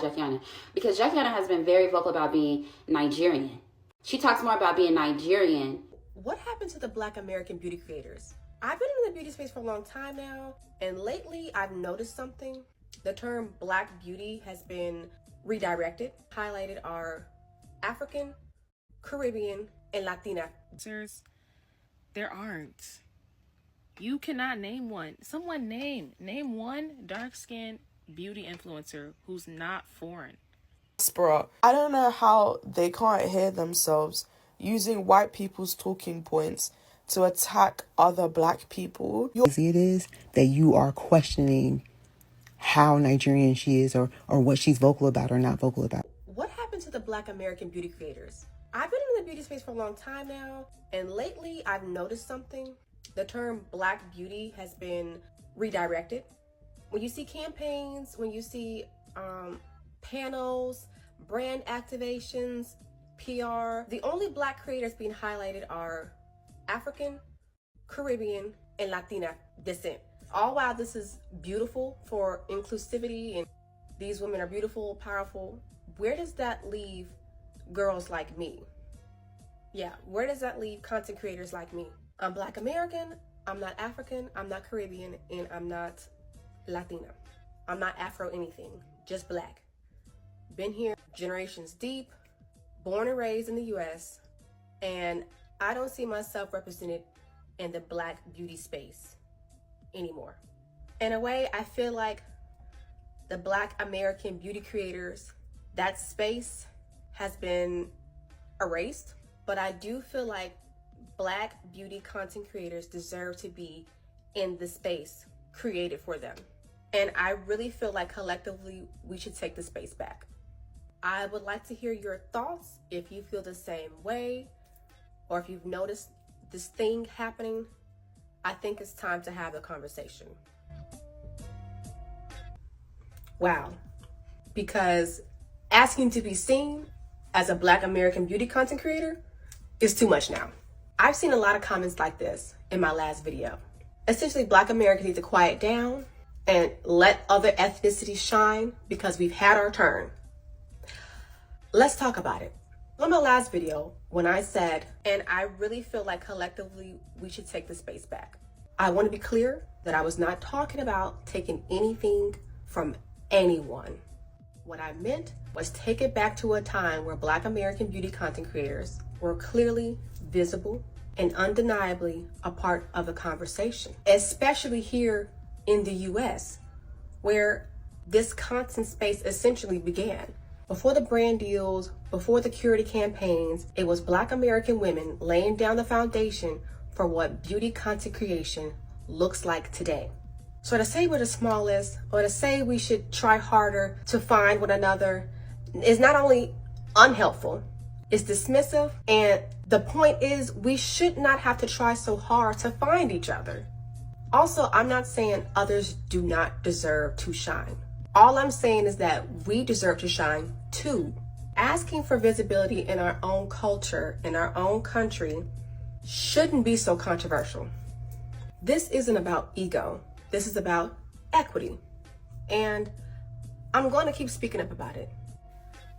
Jackiana, because Jackiana has been very vocal about being Nigerian. She talks more about being Nigerian. What happened to the Black American beauty creators? I've been in the beauty space for a long time now, and lately I've noticed something. The term Black beauty has been redirected. Highlighted are African, Caribbean, and Latina. Sirs, there aren't. You cannot name one. Someone name one dark-skinned beauty influencer who's not foreign. I don't know how they can't hear themselves using white people's talking points to attack other black people. It is that you are questioning how Nigerian she is or what she's vocal about or not vocal about. What happened to the Black American beauty creators? I've been in the beauty space for a long time now, and lately I've noticed something. The term Black beauty has been redirected. When you see campaigns, when you see panels, brand activations, PR, the only Black creators being highlighted are African, Caribbean, and Latina descent. All while this is beautiful for inclusivity and these women are beautiful, powerful, where does that leave girls like me? Yeah, where does that leave content creators like me? I'm Black American, I'm not African, I'm not Caribbean, and I'm not Latina. I'm not Afro anything, just Black. Been here generations deep, born and raised in the US, and I don't see myself represented in the Black beauty space anymore. In a way, I feel like the Black American beauty creators, that space has been erased, but I do feel like Black beauty content creators deserve to be in the space created for them. And I really feel like collectively we should take the space back. I would like to hear your thoughts if you feel the same way or if you've noticed this thing happening. I think it's time to have the conversation. Wow. Because asking to be seen as a Black American beauty content creator is too much now. I've seen a lot of comments like this in my last video. Essentially, Black Americans need to quiet down and let other ethnicities shine because we've had our turn. Let's talk about it. On my last video, when I said, and I really feel like collectively we should take the space back, I want to be clear that I was not talking about taking anything from anyone. What I meant was take it back to a time where Black American beauty content creators were clearly visible and undeniably a part of the conversation, especially here in the US, where this content space essentially began. Before the brand deals, before the curated campaigns, it was Black American women laying down the foundation for what beauty content creation looks like today. So to say we're the smallest, or to say we should try harder to find one another, is not only unhelpful, it's dismissive, and the point is we should not have to try so hard to find each other. Also, I'm not saying others do not deserve to shine. All I'm saying is that we deserve to shine too. Asking for visibility in our own culture, in our own country, shouldn't be so controversial. This isn't about ego. This is about equity. And I'm going to keep speaking up about it.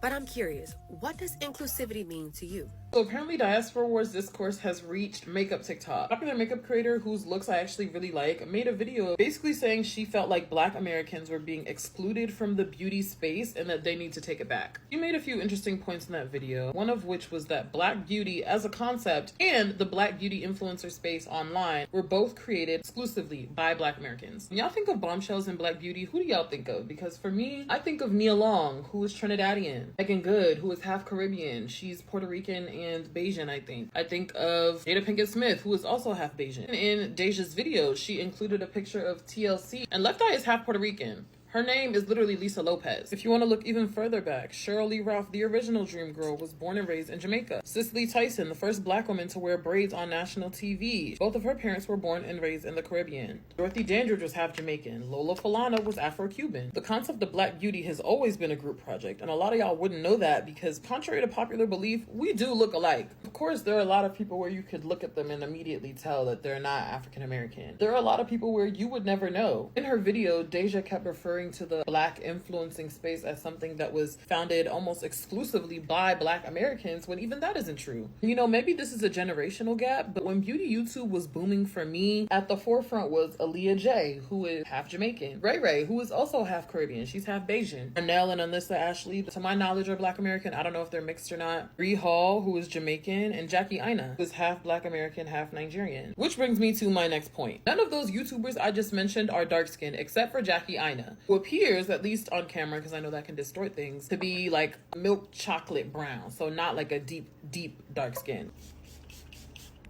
But I'm curious, what does inclusivity mean to you? So apparently Diaspora Wars discourse has reached makeup TikTok. A popular makeup creator whose looks I actually really like made a video basically saying she felt like Black Americans were being excluded from the beauty space and that they need to take it back. She made a few interesting points in that video, one of which was that Black beauty as a concept and the Black beauty influencer space online were both created exclusively by Black Americans. When y'all think of bombshells in Black beauty, who do y'all think of? Because for me, I think of Nia Long, who is Trinidadian, Megan Good, who is half Caribbean. She's Puerto Rican and Bayesian, I think. I think of Jada Pinkett Smith, who is also half Bayesian. In Deja's video, she included a picture of TLC, and Left Eye is half Puerto Rican. Her name is literally Lisa Lopez. If you want to look even further back, Cheryl Lee Ralph, the original Dream Girl, was born and raised in Jamaica. Cicely Tyson, the first Black woman to wear braids on national TV. Both of her parents were born and raised in the Caribbean. Dorothy Dandridge was half Jamaican. Lola Falana was Afro-Cuban. The concept of Black beauty has always been a group project, and a lot of y'all wouldn't know that because contrary to popular belief, we do look alike. Of course, there are a lot of people where you could look at them and immediately tell that they're not African American. There are a lot of people where you would never know. In her video, Deja kept referring referring to the Black influencing space as something that was founded almost exclusively by Black Americans, when even that isn't true. You know, maybe this is a generational gap, but when beauty YouTube was booming for me, at the forefront was Aaliyah J, who is half Jamaican, Ray Ray, who is also half Caribbean, she's half Bayesian, Arnell and Alyssa Ashley, to my knowledge, are Black American. I don't know if they're mixed or not. Bree Hall, who is Jamaican, and Jackie Aina, who is half Black American, half Nigerian. Which brings me to my next point. None of those YouTubers I just mentioned are dark skinned except for Jackie Aina, who appears, at least on camera, because I know that can distort things, to be like milk chocolate brown, so not like a deep dark skin.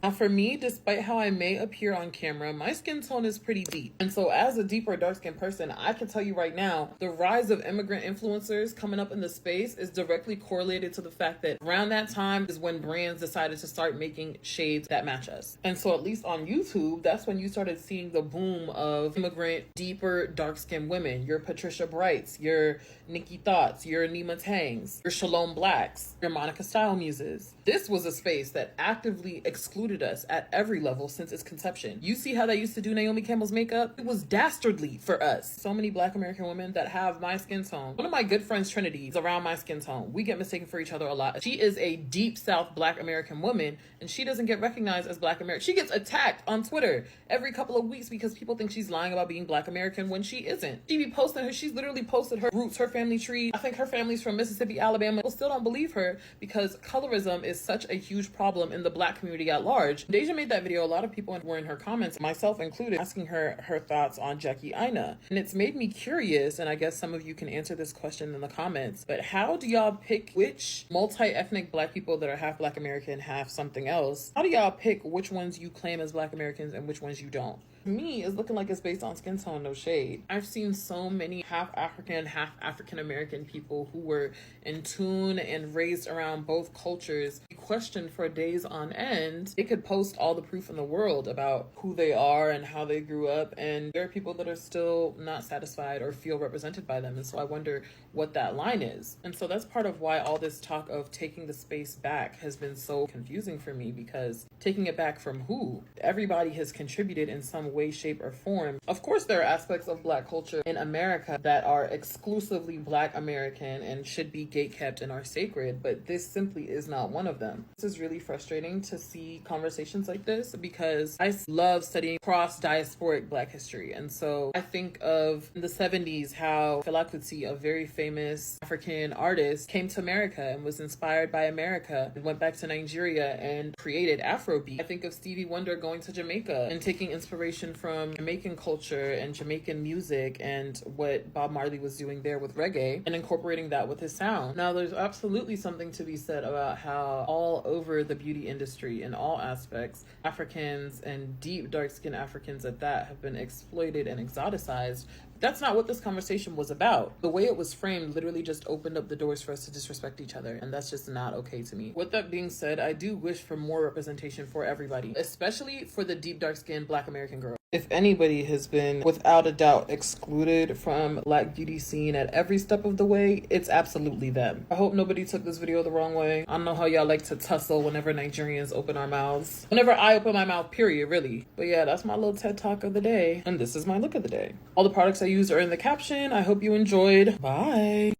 Now for me, despite how I may appear on camera, my skin tone is pretty deep. And so as a deeper dark-skinned person, I can tell you right now, the rise of immigrant influencers coming up in the space is directly correlated to the fact that around that time is when brands decided to start making shades that match us. And so at least on YouTube, that's when you started seeing the boom of immigrant, deeper, dark-skinned women. Your Patricia Brights, your Nikki Thoughts, your Nima Tangs, your Shalom Blacks, your Monica Style Muses. This was a space that actively excluded us at every level since its conception. You see how they used to do Naomi Campbell's makeup? It was dastardly for us. So many Black American women that have my skin tone. One of my good friends, Trinity, is around my skin tone. We get mistaken for each other a lot. She is a deep South Black American woman, and she doesn't get recognized as Black American. She gets attacked on Twitter every couple of weeks because people think she's lying about being Black American when she isn't. She be posting her, she's literally posted her roots, her family tree. I think her family's from Mississippi, Alabama. People still don't believe her because colorism is such a huge problem in the Black community at large. Deja made that video. A lot of people were in her comments, myself included, asking her thoughts on Jackie Aina. And it's made me curious, and I guess some of you can answer this question in the comments, but how do y'all pick which multi-ethnic Black people that are half Black American, half something else? How do y'all pick which ones you claim as Black Americans and which ones you don't? To me, it's looking like it's based on skin tone, no shade. I've seen so many half African, half African American people who were in tune and raised around both cultures be questioned for days on end. They could post all the proof in the world about who they are and how they grew up, and there are people that are still not satisfied or feel represented by them. And so I wonder what that line is. And so that's part of why all this talk of taking the space back has been so confusing for me, because taking it back from who? Everybody has contributed in some way, shape, or form. Of course, there are aspects of Black culture in America that are exclusively Black American and should be gatekept and are sacred, but this simply is not one of them. This is really frustrating to see conversations like this because I love studying cross-diasporic Black history. And so I think of in the 70s how Fela Kuti, a very famous African artist, came to America and was inspired by America and went back to Nigeria and created Afrobeat. I think of Stevie Wonder going to Jamaica and taking inspiration from Jamaican culture and Jamaican music and what Bob Marley was doing there with reggae and incorporating that with his sound. Now, there's absolutely something to be said about how all over the beauty industry in all aspects, Africans and deep dark-skinned Africans at that have been exploited and exoticized. That's not what this conversation was about. The way it was framed literally just opened up the doors for us to disrespect each other, and that's just not okay to me. With that being said, I do wish for more representation for everybody, especially for the deep dark-skinned Black American girl. If anybody has been, without a doubt, excluded from Black beauty scene at every step of the way, it's absolutely them. I hope nobody took this video the wrong way. I don't know how y'all like to tussle whenever Nigerians open our mouths. Whenever I open my mouth, period, really. But yeah, that's my little TED Talk of the day. And this is my look of the day. All the products I used are in the caption. I hope you enjoyed. Bye.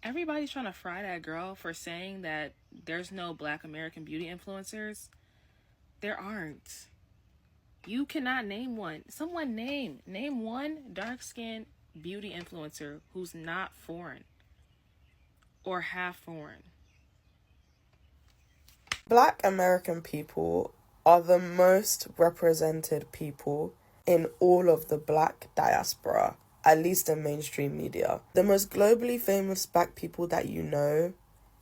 Everybody's trying to fry that girl for saying that there's no Black American beauty influencers. There aren't. You cannot name one. Someone name one dark-skinned beauty influencer who's not foreign or half foreign. Black American people are the most represented people in all of the Black diaspora, at least in mainstream media. The most globally famous Black people that you know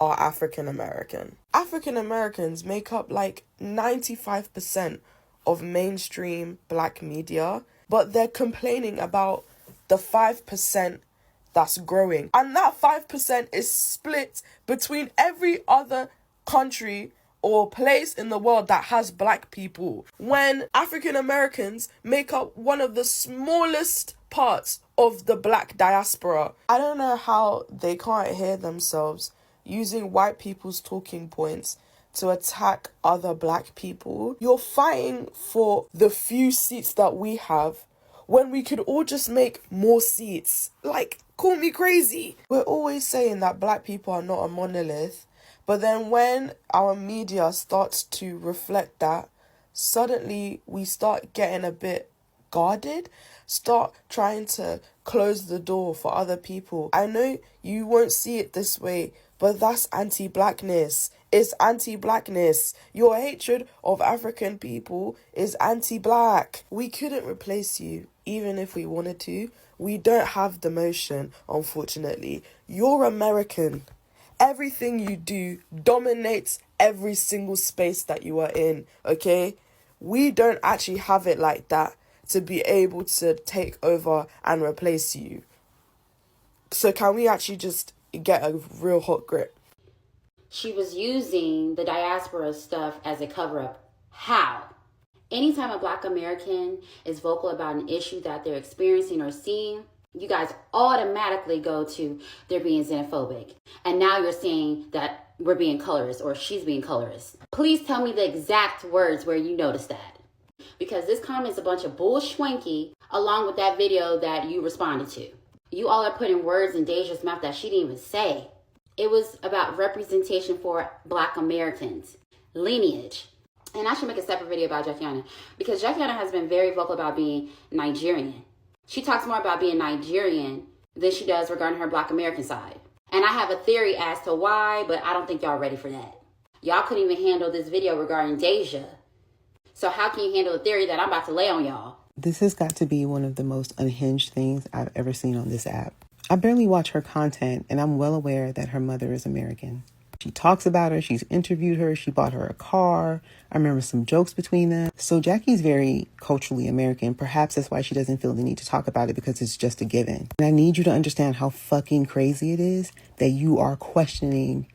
are African American. African Americans make up like 95% of mainstream Black media, but they're complaining about the 5% that's growing. And that 5% is split between every other country or place in the world that has Black people, when African Americans make up one of the smallest parts of the Black diaspora. I don't know how they can't hear themselves using white people's talking points to attack other Black people. You're fighting for the few seats that we have when we could all just make more seats? Like, call me crazy. We're always saying that black people are not a monolith, but then when our media starts to reflect that, suddenly we start getting a bit guarded, start trying to close the door for other people. I know you won't see it this way, but that's anti-blackness. It's anti-blackness. Your hatred of African people is anti-black. We couldn't replace you, even if we wanted to. We don't have the motion, unfortunately. You're American. Everything you do dominates every single space that you are in, okay? We don't actually have it like that to be able to take over and replace you. So can we actually just get a real hot grip? She was using the diaspora stuff as a cover-up. How? Anytime a Black American is vocal about an issue that they're experiencing or seeing, you guys automatically go to they're being xenophobic. And now you're saying that we're being colorist or she's being colorist. Please tell me the exact words where you noticed that. Because this comment is a bunch of bullshwanky along with that video that you responded to. You all are putting words in Deja's mouth that she didn't even say. It was about representation for Black Americans, lineage. And I should make a separate video about Jackiana because Jackiana has been very vocal about being Nigerian. She talks more about being Nigerian than she does regarding her Black American side. And I have a theory as to why, but I don't think y'all ready for that. Y'all couldn't even handle this video regarding Deja. So how can you handle the theory that I'm about to lay on y'all? This has got to be one of the most unhinged things I've ever seen on this app. I barely watch her content, and I'm well aware that her mother is American. She talks about her, she's interviewed her, she bought her a car. I remember some jokes between them. So Jackie's very culturally American. Perhaps that's why she doesn't feel the need to talk about it because it's just a given. And I need you to understand how fucking crazy it is that you are questioning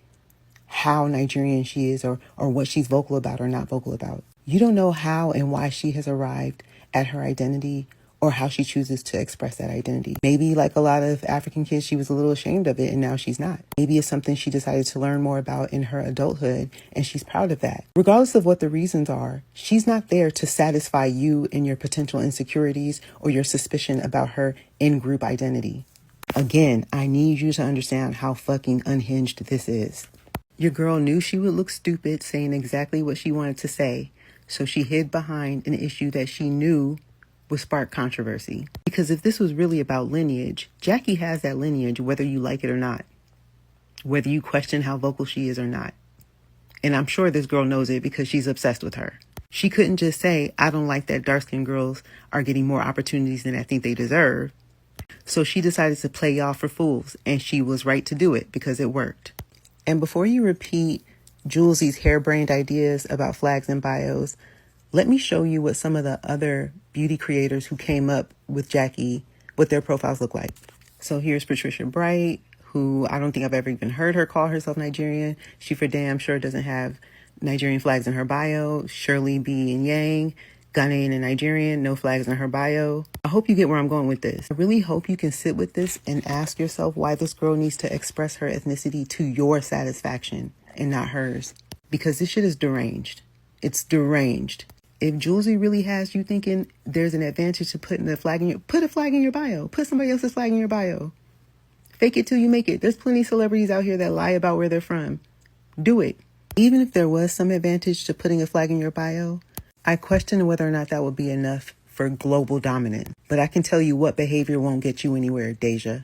how Nigerian she is or what she's vocal about or not vocal about. You don't know how and why she has arrived at her identity or how she chooses to express that identity. Maybe like a lot of African kids, she was a little ashamed of it and now she's not. Maybe it's something she decided to learn more about in her adulthood and she's proud of that. Regardless of what the reasons are, she's not there to satisfy you and your potential insecurities or your suspicion about her in-group identity. Again, I need you to understand how fucking unhinged this is. Your girl knew she would look stupid saying exactly what she wanted to say, so she hid behind an issue that she knew would spark controversy. Because if this was really about lineage, Jackie has that lineage whether you like it or not, whether you question how vocal she is or not. And I'm sure this girl knows it because she's obsessed with her. She couldn't just say, I don't like that dark-skinned girls are getting more opportunities than I think they deserve. So she decided to play y'all for fools, and she was right to do it because it worked. And before you repeat Jules's harebrained ideas about flags and bios, let me show you what some of the other beauty creators who came up with Jackie, what their profiles look like. So here's Patricia Bright, who I don't think I've ever even heard her call herself Nigerian. She for damn sure doesn't have Nigerian flags in her bio. Shirley B. and Yang, Ghanaian and Nigerian, no flags in her bio. I hope you get where I'm going with this. I really hope you can sit with this and ask yourself why this girl needs to express her ethnicity to your satisfaction and not hers. Because this shit is deranged. It's deranged. If Julesy really has you thinking there's an advantage to putting a flag in put a flag in your bio. Put somebody else's flag in your bio. Fake it till you make it. There's plenty of celebrities out here that lie about where they're from. Do it. Even if there was some advantage to putting a flag in your bio, I question whether or not that would be enough for global dominance. But I can tell you what behavior won't get you anywhere, Deja.